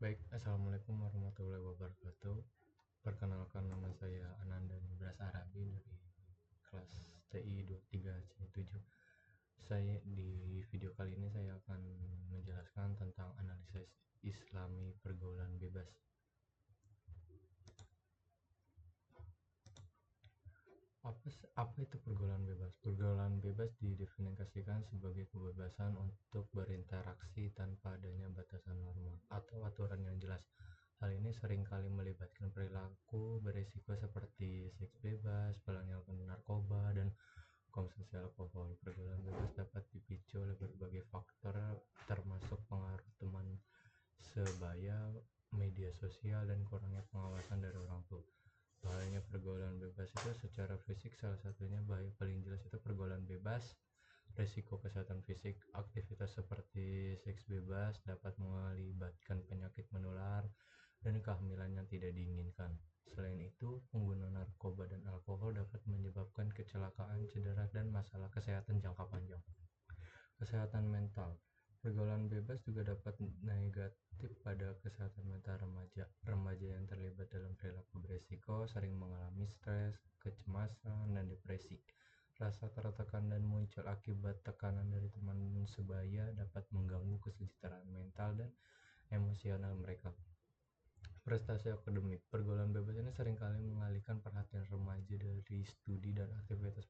Baik, assalamualaikum warahmatullahi wabarakatuh. Perkenalkan, nama saya Ananda Nibras Arabi dari kelas TI 23C7. Saya di video kali ini saya akan menjelaskan tentang analisis Islami pergaulan bebas. Apa itu pergaulan bebas? Pergaulan bebas didefinisikan sebagai kebebasan untuk berinteraksi tanpa adanya batasan norma atau aturan yang jelas. Hal ini seringkali melibatkan perilaku berisiko seperti seks bebas, penyalahgunaan narkoba, dan konsumsi alkohol. Pergaulan bebas dapat dipicu oleh berbagai faktor, termasuk pengaruh teman sebaya, media sosial, dan kurangnya pengawasan dari orang tua. Bahayanya pergaulan bebas itu secara fisik, salah satunya bahaya paling jelas itu pergaulan bebas. Risiko kesehatan fisik, aktivitas seperti seks bebas dapat melibatkan penyakit menular dan kehamilan yang tidak diinginkan. Selain itu, penggunaan narkoba dan alkohol dapat menyebabkan kecelakaan, cedera, dan masalah kesehatan jangka panjang. Kesehatan mental, pergaulan bebas juga dapat negatif pada kesehatan mental remaja. Remaja yang terlibat dalam perilaku beresiko sering mengalami stres, kecemasan, dan depresi. Rasa tertekan dan muncul akibat tekanan dari teman sebaya dapat mengganggu kesejahteraan mental dan emosional mereka. Prestasi akademik, pergaulan bebas ini seringkali mengalihkan perhatian remaja dari studi dan aktivitas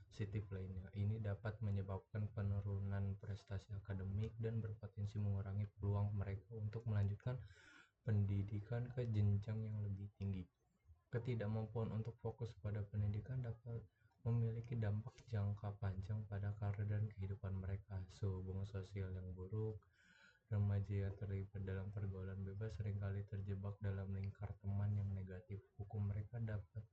positif lainnya. Ini dapat menyebabkan penurunan prestasi akademik dan berpotensi mengurangi peluang mereka untuk melanjutkan pendidikan ke jenjang yang lebih tinggi. Ketidakmampuan untuk fokus pada pendidikan dapat memiliki dampak jangka panjang pada karir dan kehidupan mereka. Hubungan sosial yang buruk, remaja yang terlibat dalam pergaulan bebas seringkali terjebak dalam lingkar teman yang negatif. Hukum mereka dapat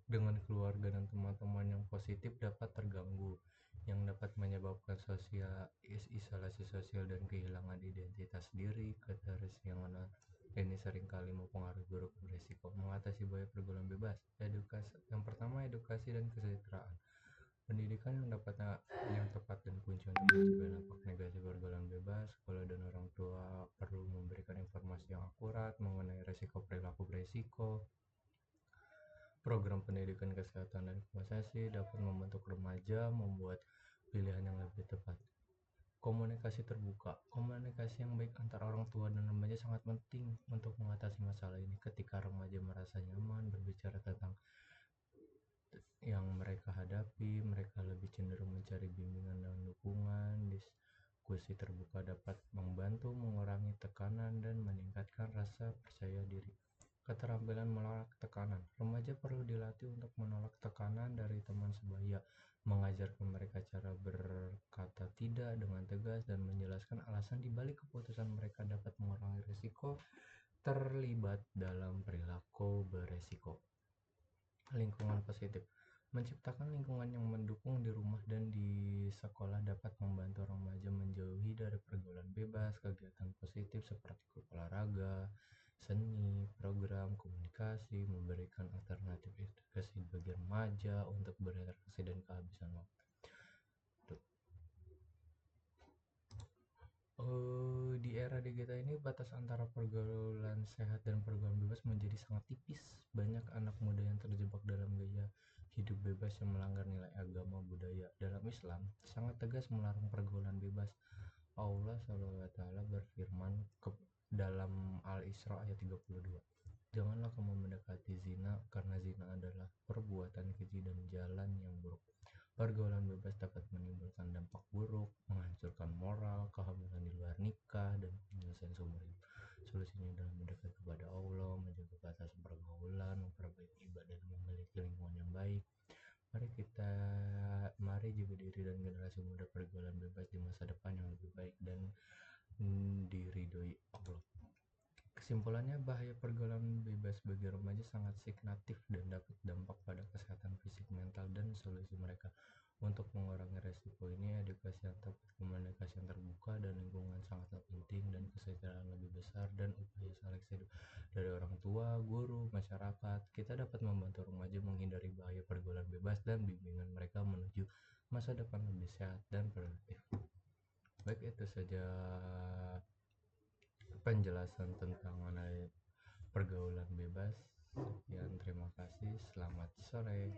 dengan keluarga dan teman-teman yang positif dapat terganggu, yang dapat menyebabkan isolasi sosial dan kehilangan identitas diri. Keterisiangan ini seringkali mempengaruhi buruk berisiko. Mengatasi bahaya pergaulan bebas, yang pertama, edukasi dan kesejahteraan. Pendidikan yang tepat dan kunci untuk mencegah dampak negatif pergaulan bebas. Sekolah dan orang tua perlu memberikan informasi yang akurat mengenai risiko perilaku berisiko. Program pendidikan kesehatan dan imunisasi dapat membantu remaja membuat pilihan yang lebih tepat. Komunikasi terbuka, komunikasi yang baik antara orang tua dan remaja sangat penting untuk mengatasi masalah ini. Ketika remaja merasa nyaman berbicara tentang yang mereka hadapi, mereka lebih cenderung mencari bimbingan dan dukungan. Diskusi terbuka dapat membantu mengurangi tekanan dan meningkatkan rasa percaya diri. Keterampilan menolak tekanan, remaja perlu dilatih untuk menolak tekanan dari teman sebaya, mengajarkan mereka cara berkata tidak dengan tegas dan menjelaskan alasan dibalik keputusan mereka dapat mengurangi risiko terlibat dalam perilaku beresiko. Lingkungan positif, menciptakan lingkungan yang mendukung di rumah dan di sekolah dapat membantu remaja menjauhi dari pergaulan bebas. Kegiatan positif seperti olahraga, seni, program komunikasi memberikan alternatif edukasi bagi remaja untuk berinteraksi dan kehabisan waktu. Di era digital ini batas antara pergaulan sehat dan pergaulan bebas menjadi sangat tipis. Banyak anak muda yang terjebak dalam gaya hidup bebas yang melanggar nilai agama budaya. Dalam Islam sangat tegas melarang pergaulan bebas. Allah SWT berfirman dalam Al-Isra ayat 32, janganlah kamu mendekati zina, karena zina adalah perbuatan keji dan jalan yang buruk. Pergaulan bebas dapat menimbulkan dampak buruk, menghancurkan moral, kehamilan di luar nikah, dan penyelesaian seumur hidup. Solusinya adalah mendekat kepada Allah, menjaga batas pergaulan, memperbaiki ibadah, dan memiliki lingkungan yang baik. Mari jaga diri dan generasi muda pergaulan bebas di masa depan yang lebih baik dan diridhoi Allah. Kesimpulannya, bahaya pergaulan bebas bagi remaja sangat signifikan dan dapat dampak pada kesehatan fisik, mental, dan solusi mereka. Untuk mengurangi resiko ini, edukasi yang tepat, komunikasi yang terbuka, dan lingkungan sangatlah penting, dan kesejahteraan lebih besar, dan upaya seleksi dari orang tua, guru, masyarakat. Kita dapat membantu remaja menghindari bahaya pergaulan bebas dan bimbingan mereka menuju masa depan lebih sehat dan produktif. Baik, itu saja penjelasan tentang mengenai pergaulan bebas. Sekian, terima kasih, selamat sore.